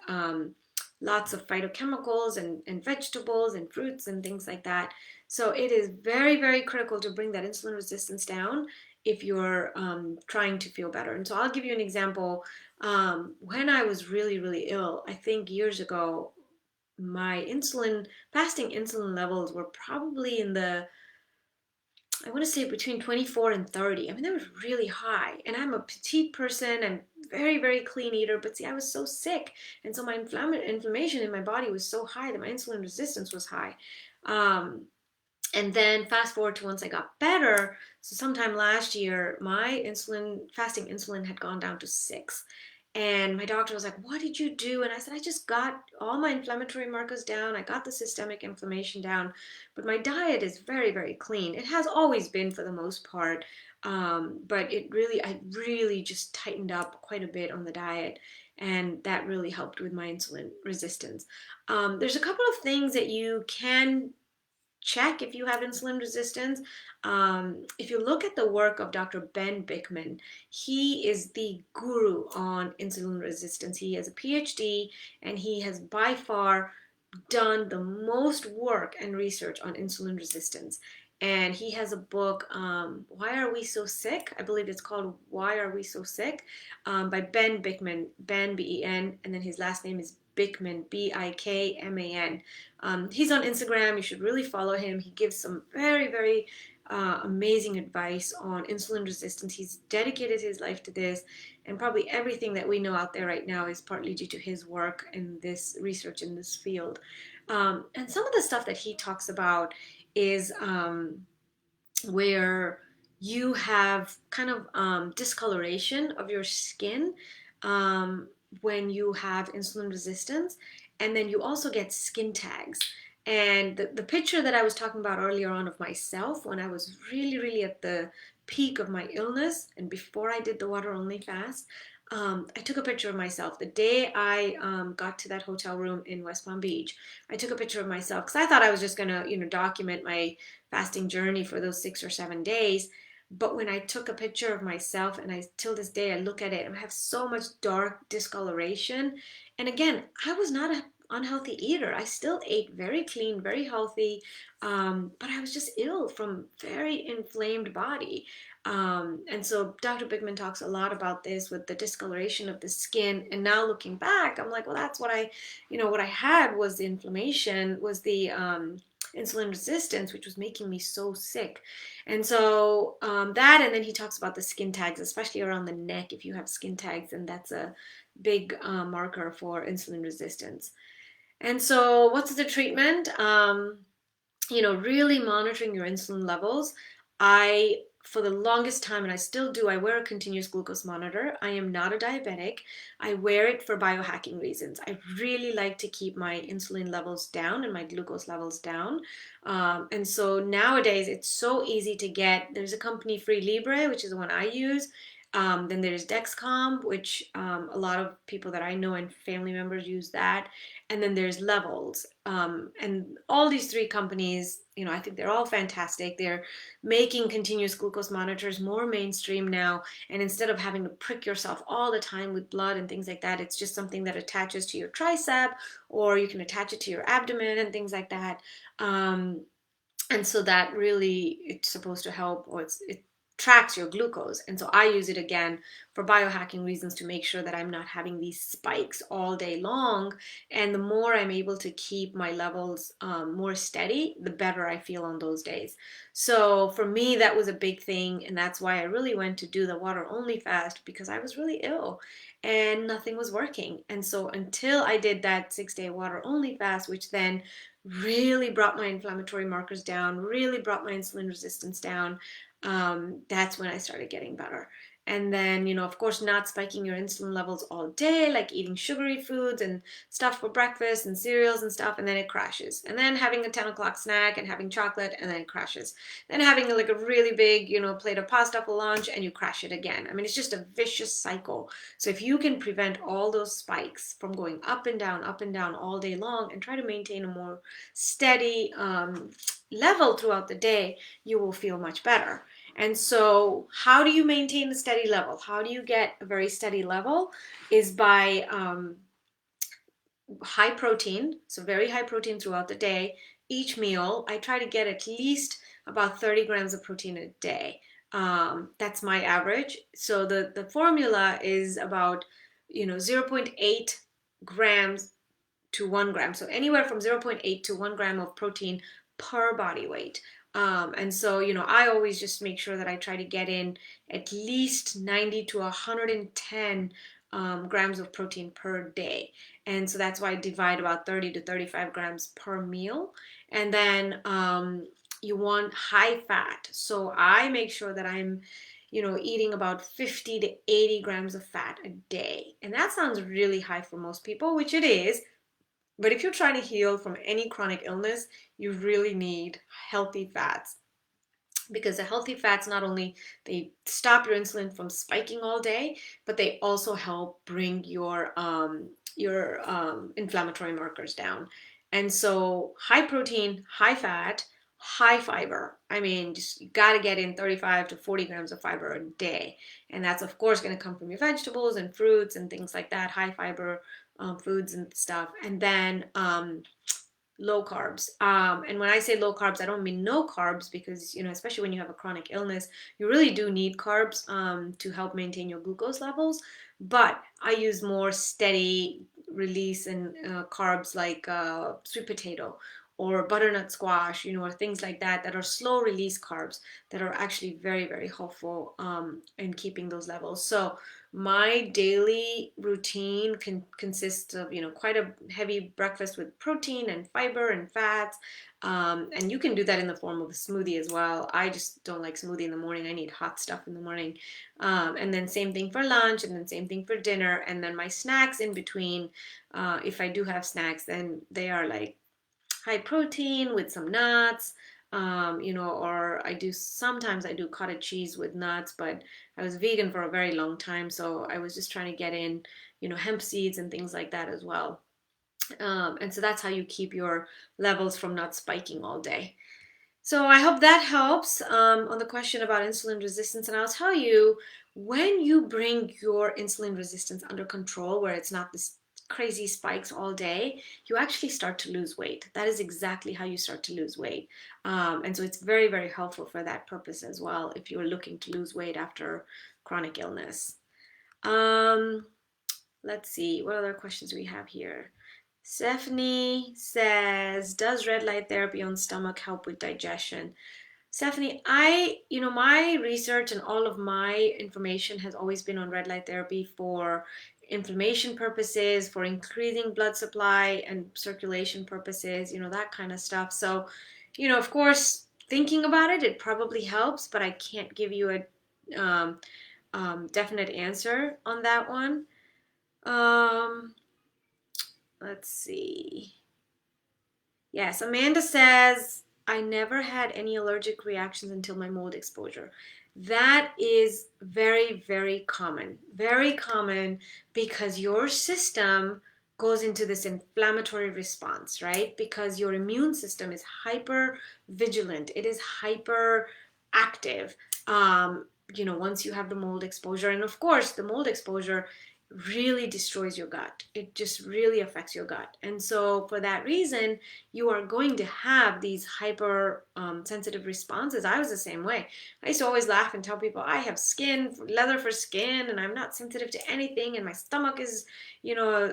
lots of phytochemicals and vegetables and fruits and things like that. So it is very, very critical to bring that insulin resistance down if you're trying to feel better. And so I'll give you an example. When I was really, really ill, I think years ago, my fasting insulin levels were probably in the, I want to say, between 24 and 30. I mean, that was really high. And I'm a petite person. I'm very, very clean eater. But see, I was so sick. And so my inflammation in my body was so high that my insulin resistance was high. Um, and then fast forward to once I got better. So sometime last year, my fasting insulin had gone down to 6. And my doctor was like, "What did you do?" And I said, "I just got all my inflammatory markers down. I got the systemic inflammation down. But my diet is very, very clean. It has always been for the most part. But I really just tightened up quite a bit on the diet. And that really helped with my insulin resistance." There's a couple of things that you can check if you have insulin resistance. If you look at the work of Dr. Ben Bikman, he is the guru on insulin resistance. He has a PhD, and he has by far done the most work and research on insulin resistance. And he has a book, Why Are We So Sick? I believe it's called Why Are We So Sick? By Ben Bikman, Ben, B-E-N, and then his last name is Bikman, B-I-K-M-A-N. He's on Instagram. You should really follow him. He gives some very, very amazing advice on insulin resistance. He's dedicated his life to this, and probably everything that we know out there right now is partly due to his work and this research in this field. And some of the stuff that he talks about is where you have kind of discoloration of your skin when you have insulin resistance, and then you also get skin tags. And the picture that I was talking about earlier on of myself when I was really, really at the peak of my illness and before I did the water only fast, I took a picture of myself the day I got to that hotel room in West Palm Beach. I took a picture of myself because I thought I was just going to, document my fasting journey for those 6 or 7 days. But when I took a picture of myself, and till this day I look at it, and I have so much dark discoloration. And again, I was not an unhealthy eater. I still ate very clean, very healthy, but I was just ill from very inflamed body. And so Dr. Bigman talks a lot about this with the discoloration of the skin. And now looking back, I'm like, well, that's what what I had was the inflammation, was the insulin resistance, which was making me so sick. And so that, and then he talks about the skin tags, especially around the neck. If you have skin tags, then that's a big marker for insulin resistance. And so what's the treatment? Really monitoring your insulin levels. For the longest time, and I still do, I wear a continuous glucose monitor. I am not a diabetic. I wear it for biohacking reasons. I really like to keep my insulin levels down and my glucose levels down. And so nowadays, it's so easy to get. There's a company, Free Libre, which is the one I use. Then there's Dexcom, which a lot of people that I know and family members use that. And then there's Levels. And all these three companies, I think they're all fantastic. They're making continuous glucose monitors more mainstream now. And instead of having to prick yourself all the time with blood and things like that, it's just something that attaches to your tricep, or you can attach it to your abdomen and things like that. And so that really, it's supposed to help, or tracks your glucose. And so I use it again for biohacking reasons to make sure that I'm not having these spikes all day long. And the more I'm able to keep my levels more steady, the better I feel on those days. So for me, that was a big thing. And that's why I really went to do the water only fast, because I was really ill and nothing was working. And so until I did that 6-day water only fast, which then really brought my inflammatory markers down, really brought my insulin resistance down, that's when I started getting better. And then, of course, not spiking your insulin levels all day, like eating sugary foods and stuff for breakfast and cereals and stuff, and then it crashes. And then having a 10 o'clock snack and having chocolate, and then it crashes. Then having like a really big, plate of pasta for lunch, and you crash it again. I mean, it's just a vicious cycle. So if you can prevent all those spikes from going up and down all day long, and try to maintain a more steady level throughout the day, you will feel much better. And so how do you maintain a steady level? How do you get a very steady level? Is by high protein, so very high protein throughout the day. Each meal, I try to get at least about 30 grams of protein a day. That's my average. So the formula is about 0.8 grams to 1 gram. So anywhere from 0.8 to 1 gram of protein per body weight. And so, I always just make sure that I try to get in at least 90 to 110 grams of protein per day. And so that's why I divide about 30 to 35 grams per meal. And then you want high fat. So I make sure that I'm eating about 50 to 80 grams of fat a day. And that sounds really high for most people, which it is. But if you're trying to heal from any chronic illness, you really need healthy fats, because the healthy fats, not only they stop your insulin from spiking all day, but they also help bring your inflammatory markers down. And so high protein, high fat, high fiber. I mean, just you got to get in 35 to 40 grams of fiber a day. And that's, of course, going to come from your vegetables and fruits and things like that, high fiber foods and stuff. And then low carbs. And when I say low carbs, I don't mean no carbs, because, especially when you have a chronic illness, you really do need carbs to help maintain your glucose levels. But I use more steady release and carbs like sweet potato or butternut squash, or things like that are slow release carbs that are actually very, very helpful in keeping those levels. So my daily routine can consist of, quite a heavy breakfast with protein and fiber and fats. And you can do that in the form of a smoothie as well. I just don't like smoothie in the morning. I need hot stuff in the morning. And then same thing for lunch, and then same thing for dinner. And then my snacks in between, if I do have snacks, then they are like high protein with some nuts, or sometimes I do cottage cheese with nuts, but I was vegan for a very long time, so I was just trying to get in, hemp seeds and things like that as well. And so that's how you keep your levels from not spiking all day. So I hope that helps on the question about insulin resistance. And I'll tell you, when you bring your insulin resistance under control, where it's not this crazy spikes all day, you actually start to lose weight. That is exactly how you start to lose weight. And so it's very, very helpful for that purpose as well, if you're looking to lose weight after chronic illness. Let's see, what other questions we have here? Stephanie says, does red light therapy on stomach help with digestion? Stephanie, my research and all of my information has always been on red light therapy for inflammation purposes, for increasing blood supply and circulation purposes, that kind of stuff. So, of course, thinking about it, it probably helps, but I can't give you a definite answer on that one. Let's see. Yes, Amanda says, I never had any allergic reactions until my mold exposure. That is very, very common. Very common, because your system goes into this inflammatory response, right? Because your immune system is hyper vigilant. It is hyper active, once you have the mold exposure. And of course, the mold exposure really destroys your gut. It just really affects your gut. And so for that reason, you are going to have these hyper sensitive responses. I was the same way. I used to always laugh and tell people I have skin, leather for skin, and I'm not sensitive to anything. And my stomach is,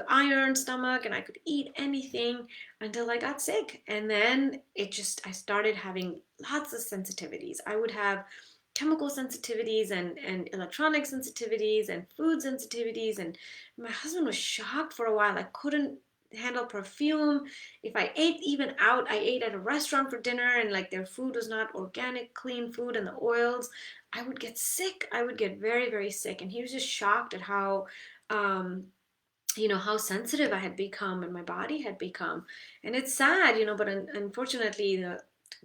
iron stomach, and I could eat anything until I got sick. And then I started having lots of sensitivities. I would have chemical sensitivities and electronic sensitivities and food sensitivities. And my husband was shocked for a while. I couldn't handle perfume. If I ate even out, I ate at a restaurant for dinner and like their food was not organic, clean food and the oils, I would get sick. I would get very, very sick. And he was just shocked at how, how sensitive I had become and my body had become. And it's sad, but unfortunately,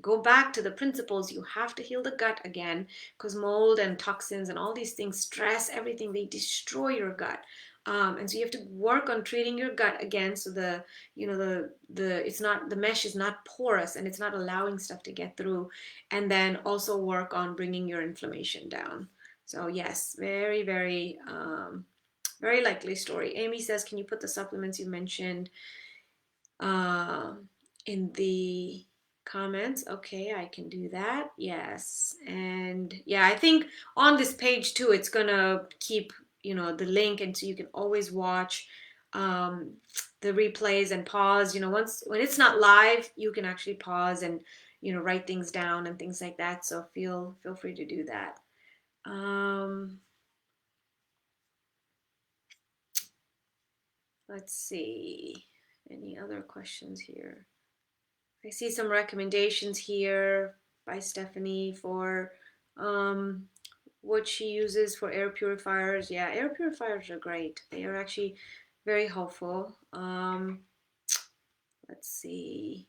go back to the principles, you have to heal the gut again, because mold and toxins and all these things, stress, everything, they destroy your gut. And so you have to work on treating your gut again, so the mesh is not porous and it's not allowing stuff to get through. And then also work on bringing your inflammation down. So yes, very, very very likely story. Amy says, can you put the supplements you mentioned in the comments? Okay, I can do that. Yes. And yeah, I think on this page too, it's gonna keep, the link, and so you can always watch the replays and pause. Once when it's not live, you can actually pause and write things down and things like that. So feel free to do that. Let's see, any other questions here? I see some recommendations here by Stephanie for what she uses for air purifiers. Yeah, air purifiers are great. They are actually very helpful. Let's see.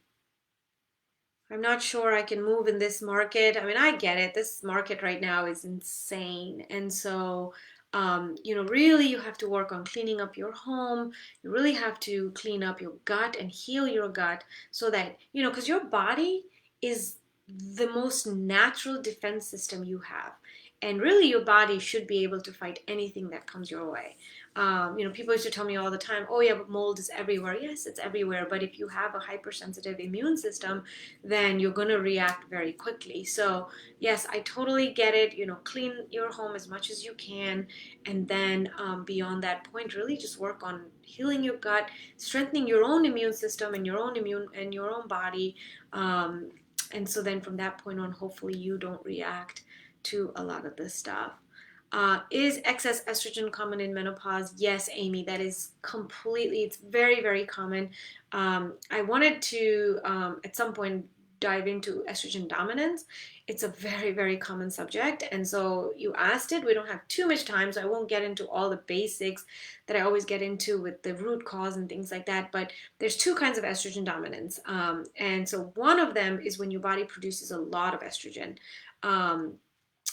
I'm not sure I can move in this market. I mean, I get it. This market right now is insane. And so, really you have to work on cleaning up your home. You really have to clean up your gut and heal your gut so that, because your body is the most natural defense system you have. And really your body should be able to fight anything that comes your way. People used to tell me all the time, oh yeah, but mold is everywhere. Yes, it's everywhere. But if you have a hypersensitive immune system, then you're going to react very quickly. So yes, I totally get it. Clean your home as much as you can. And then beyond that point, really just work on healing your gut, strengthening your own immune system and your own body. And so then from that point on, hopefully you don't react to a lot of this stuff. Is excess estrogen common in menopause? Yes, Amy, that is it's very, very common. I wanted to, at some point, dive into estrogen dominance. It's a very, very common subject. And so you asked it. We don't have too much time, so I won't get into all the basics that I always get into with the root cause and things like that. But there's two kinds of estrogen dominance. And so one of them is when your body produces a lot of estrogen.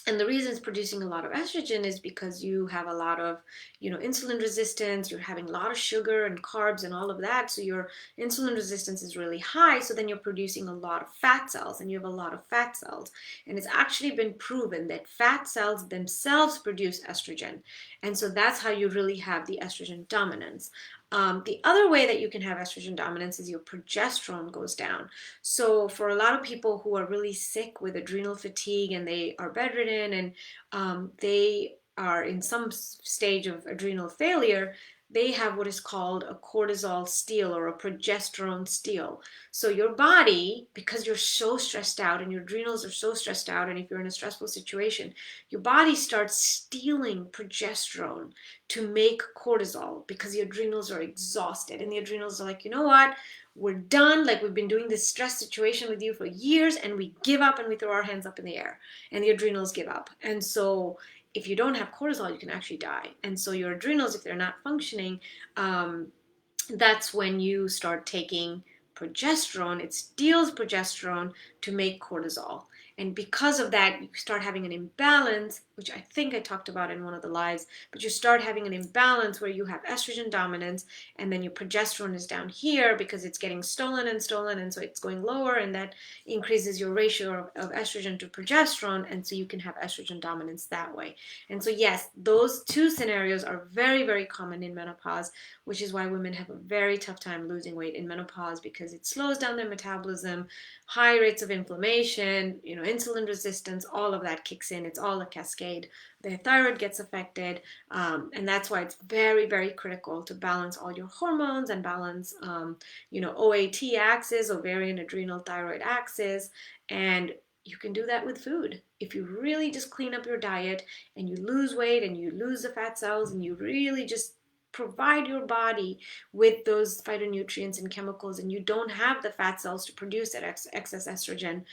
And the reason it's producing a lot of estrogen is because you have a lot of, insulin resistance, you're having a lot of sugar and carbs and all of that. So your insulin resistance is really high. So then you're producing a lot of fat cells and you have a lot of fat cells. And it's actually been proven that fat cells themselves produce estrogen. And so that's how you really have the estrogen dominance. The other way that you can have estrogen dominance is your progesterone goes down. So for a lot of people who are really sick with adrenal fatigue and they are bedridden and they are in some stage of adrenal failure, they have what is called a cortisol steal or a progesterone steal. So your body, because you're so stressed out and your adrenals are so stressed out, and if you're in a stressful situation, your body starts stealing progesterone to make cortisol because the adrenals are exhausted. And the adrenals are like, you know what? We're done. Like, we've been doing this stress situation with you for years, and we give up and we throw our hands up in the air, and the adrenals give up. And so if you don't have cortisol, you can actually die. And so your adrenals, if they're not functioning, that's when you start taking progesterone. It steals progesterone to make cortisol. And because of that, you start having an imbalance, which I think I talked about in one of the lives, but you start having an imbalance where you have estrogen dominance, and then your progesterone is down here because it's getting stolen, and so it's going lower, and that increases your ratio of estrogen to progesterone, and so you can have estrogen dominance that way. And so yes, those two scenarios are very, very common in menopause, which is why women have a very tough time losing weight in menopause, because it slows down their metabolism, high rates of inflammation, insulin resistance, all of that kicks in. It's all a cascade. Their thyroid gets affected, and that's why it's very, very critical to balance all your hormones and balance, OAT axis, ovarian, adrenal, thyroid axis, and you can do that with food. If you really just clean up your diet and you lose weight and you lose the fat cells and you really just provide your body with those phytonutrients and chemicals, and you don't have the fat cells to produce that excess estrogen,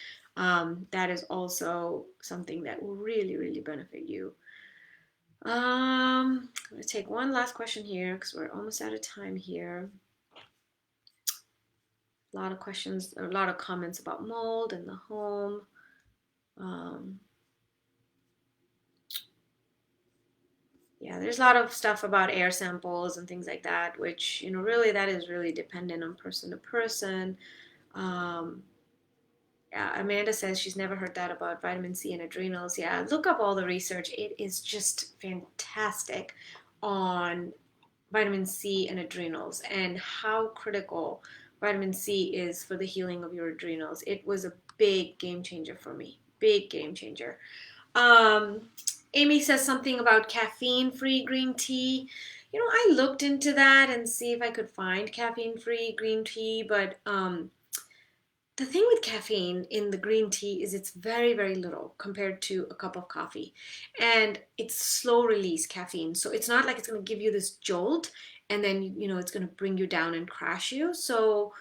that is also something that will really, really benefit you. I'm going to take one last question here because we're almost out of time here. A lot of questions, a lot of comments about mold in the home. Yeah, there's a lot of stuff about air samples and things like that, which, really that is really dependent on person to person. Yeah, Amanda says she's never heard that about vitamin C and adrenals. Yeah, look up all the research. It is just fantastic on vitamin C and adrenals and how critical vitamin C is for the healing of your adrenals. It was a big game changer for me. Big game changer. Amy says something about caffeine-free green tea. I looked into that and see if I could find caffeine-free green tea, but the thing with caffeine in the green tea is it's very, very little compared to a cup of coffee. And it's slow release caffeine. So it's not like it's going to give you this jolt and then, it's going to bring you down and crash you. So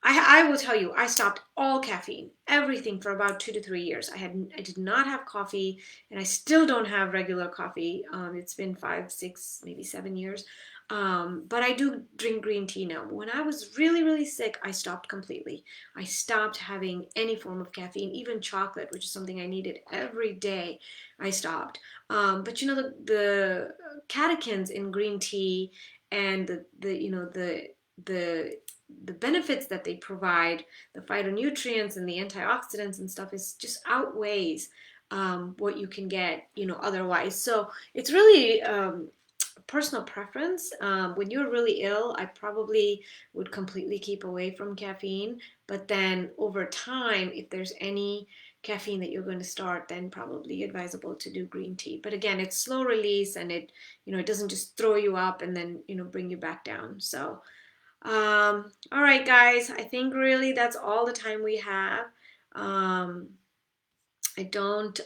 I will tell you, I stopped all caffeine, everything for about 2 to 3 years. I did not have coffee, and I still don't have regular coffee. It's been 5, 6, maybe 7 years. But I do drink green tea now. But when I was really, really sick, I stopped completely. I stopped having any form of caffeine, even chocolate, which is something I needed every day. I stopped. But the catechins in green tea and the benefits that they provide, the phytonutrients and the antioxidants and stuff, is just outweighs what you can get, otherwise. So it's really personal preference. When you're really ill, I probably would completely keep away from caffeine. But then over time, if there's any caffeine that you're going to start, then probably advisable to do green tea. But again, it's slow release, and it doesn't just throw you up and then bring you back down. So all right, guys, I think really that's all the time we have. I don't,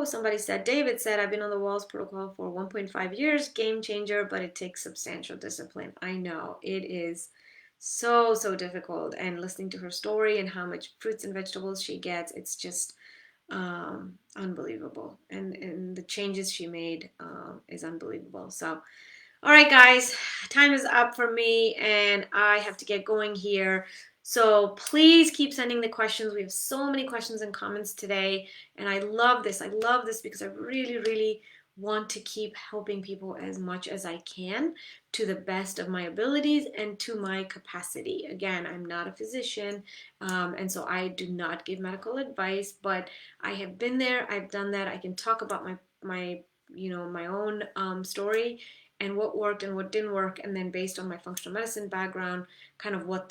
somebody said, David said, I've been on the Walls Protocol for 1.5 years, game changer, but it takes substantial discipline. I know, it is so, so difficult. And listening to her story and how much fruits and vegetables she gets, it's just unbelievable. And the changes she made is unbelievable. So, all right, guys, time is up for me, and I have to get going here. So please keep sending the questions. We have so many questions and comments today, and I love this. I love this because I really, really want to keep helping people as much as I can to the best of my abilities and to my capacity. Again, I'm not a physician, and so I do not give medical advice, but I have been there. I've done that. I can talk about my own story and what worked and what didn't work, and then based on my functional medicine background, kind of what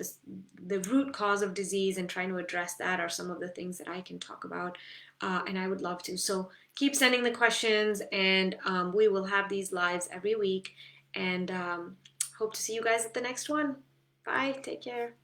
the root cause of disease and trying to address that are some of the things that I can talk about, and I would love to. So keep sending the questions, and we will have these lives every week, and hope to see you guys at the next one. Bye, take care.